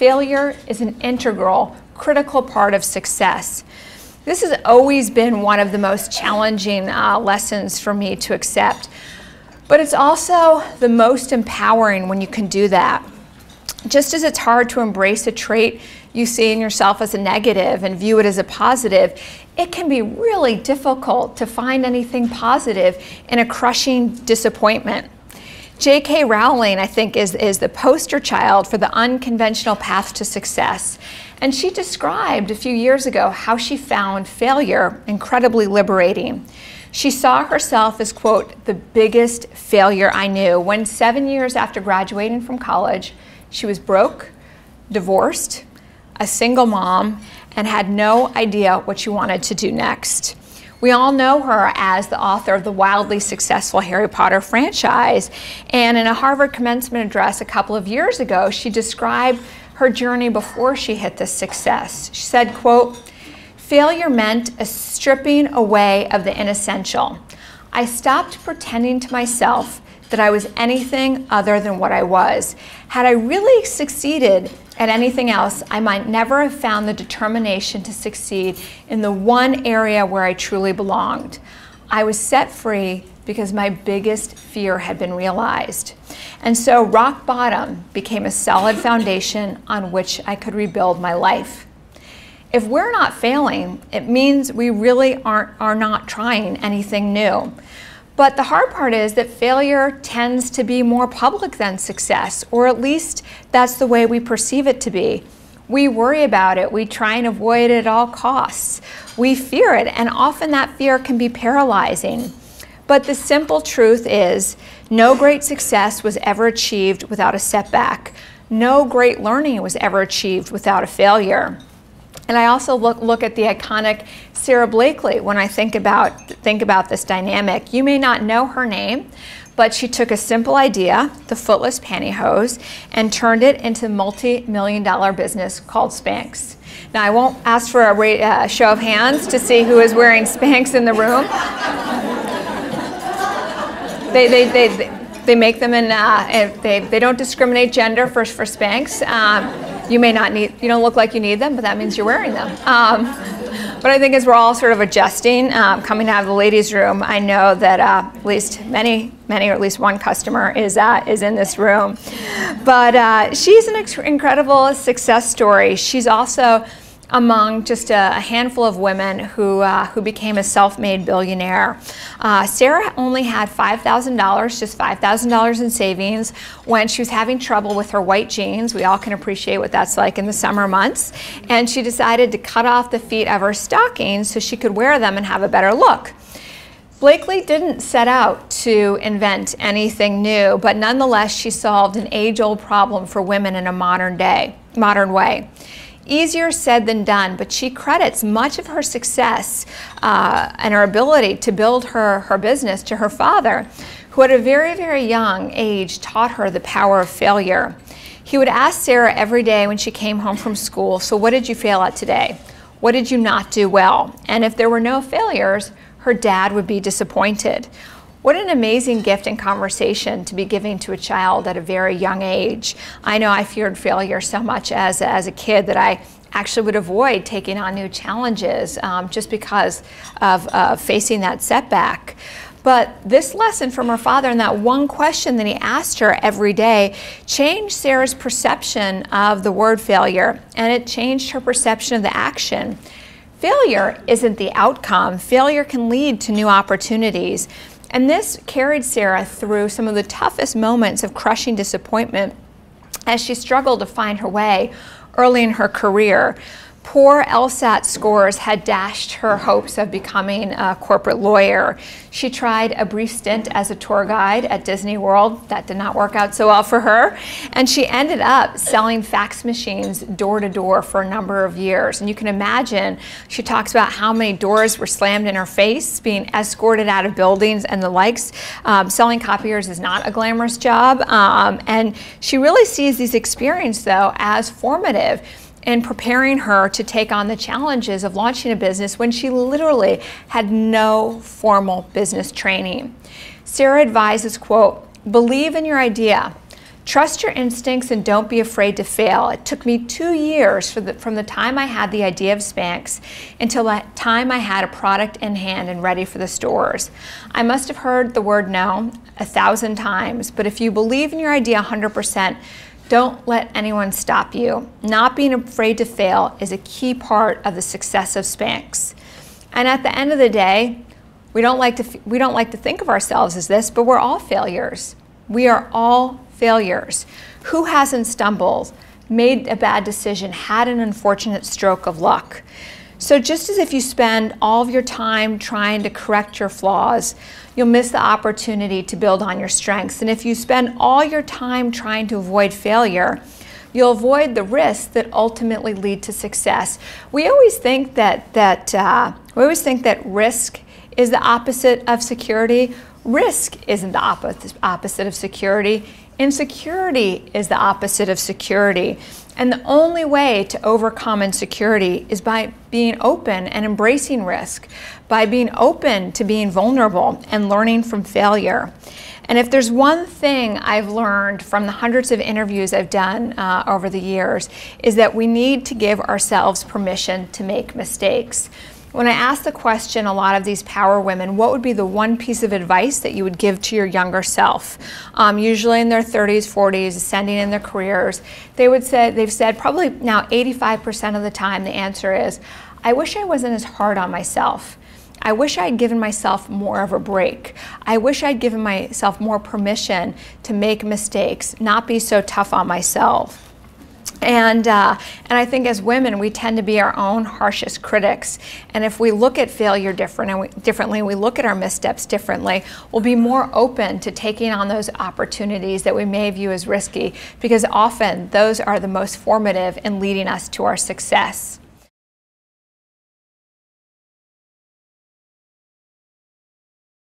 failure is an integral, critical part of success. This has always been one of the most challenging lessons for me to accept, but it's also the most empowering when you can do that. Just as it's hard to embrace a trait you see in yourself as a negative and view it as a positive, it can be really difficult to find anything positive in a crushing disappointment. J.K. Rowling, I think, is the poster child for the unconventional path to success. And she described a few years ago how she found failure incredibly liberating. She saw herself as, quote, the biggest failure I knew when 7 years after graduating from college, she was broke, divorced, a single mom, and had no idea what she wanted to do next. We all know her as the author of the wildly successful Harry Potter franchise, and in a Harvard commencement address a couple of years ago, she described her journey before she hit this success. She said, quote, "Failure meant a stripping away of the inessential. I stopped pretending to myself that I was anything other than what I was. Had I really succeeded at anything else, I might never have found the determination to succeed in the one area where I truly belonged. I was set free because my biggest fear had been realized. And so rock bottom became a solid foundation on which I could rebuild my life." If we're not failing, it means we really are not trying anything new. But the hard part is that failure tends to be more public than success, or at least that's the way we perceive it to be. We worry about it, we try and avoid it at all costs. We fear it, and often that fear can be paralyzing. But the simple truth is, no great success was ever achieved without a setback. No great learning was ever achieved without a failure. And I also look at the iconic Sara Blakely when I think about this dynamic. You may not know her name, but she took a simple idea, the footless pantyhose, and turned it into a multi-million-dollar business called Spanx. Now, I won't ask for a show of hands to see who is wearing Spanx in the room. They make them in, they don't discriminate gender for Spanx. You may not need, you don't look like you need them, but that means you're wearing them. But I think as we're all sort of adjusting, coming out of the ladies' room, I know that at least many, or at least one customer is in this room. But she's an incredible success story. She's also among just a handful of women who became a self-made billionaire. Sara only had $5,000, just $5,000 in savings when she was having trouble with her white jeans. We all can appreciate what that's like in the summer months. And she decided to cut off the feet of her stockings so she could wear them and have a better look. Blakely didn't set out to invent anything new, but nonetheless, she solved an age-old problem for women in a modern way. Easier said than done, but she credits much of her success and her ability to build her business to her father, who at a very, very young age taught her the power of failure. He would ask Sara every day when she came home from school, "So what did you fail at today? What did you not do well?" And if there were no failures, her dad would be disappointed. What an amazing gift and conversation to be giving to a child at a very young age. I know I feared failure so much as a kid that I actually would avoid taking on new challenges just because of facing that setback. But this lesson from her father and that one question that he asked her every day changed Sara's perception of the word failure, and it changed her perception of the action. Failure isn't the outcome. Failure can lead to new opportunities. And this carried Sara through some of the toughest moments of crushing disappointment as she struggled to find her way early in her career. Poor LSAT scores had dashed her hopes of becoming a corporate lawyer. She tried a brief stint as a tour guide at Disney World. That did not work out so well for her. And she ended up selling fax machines door to door for a number of years. And you can imagine, she talks about how many doors were slammed in her face, being escorted out of buildings and the likes. Selling copiers is not a glamorous job. And she really sees these experiences, though, as formative in preparing her to take on the challenges of launching a business when she literally had no formal business training. Sara advises, quote, "Believe in your idea. Trust your instincts and don't be afraid to fail. It took me 2 years from the time I had the idea of Spanx until the time I had a product in hand and ready for the stores. I must have heard the word no 1,000 times, but if you believe in your idea 100%, don't let anyone stop you. Not being afraid to fail is a key part of the success of Spanx. And at the end of the day, we don't like to think of ourselves as this, but we're all failures. We are all failures. Who hasn't stumbled, made a bad decision, had an unfortunate stroke of luck? So just as if you spend all of your time trying to correct your flaws, you'll miss the opportunity to build on your strengths. And if you spend all your time trying to avoid failure, you'll avoid the risks that ultimately lead to success. We always think that risk is the opposite of security. Risk isn't the opposite of security. Insecurity is the opposite of security. And the only way to overcome insecurity is by being open and embracing risk, by being open to being vulnerable and learning from failure. And if there's one thing I've learned from the hundreds of interviews I've done over the years, is that we need to give ourselves permission to make mistakes. When I ask the question, a lot of these power women, what would be the one piece of advice that you would give to your younger self? Usually in their 30s, 40s, ascending in their careers, they've said probably now 85% of the time the answer is, I wish I wasn't as hard on myself. I wish I'd given myself more of a break. I wish I'd given myself more permission to make mistakes, not be so tough on myself. And I think as women, we tend to be our own harshest critics. And if we look at failure differently, we look at our missteps differently, we'll be more open to taking on those opportunities that we may view as risky, because often those are the most formative in leading us to our success.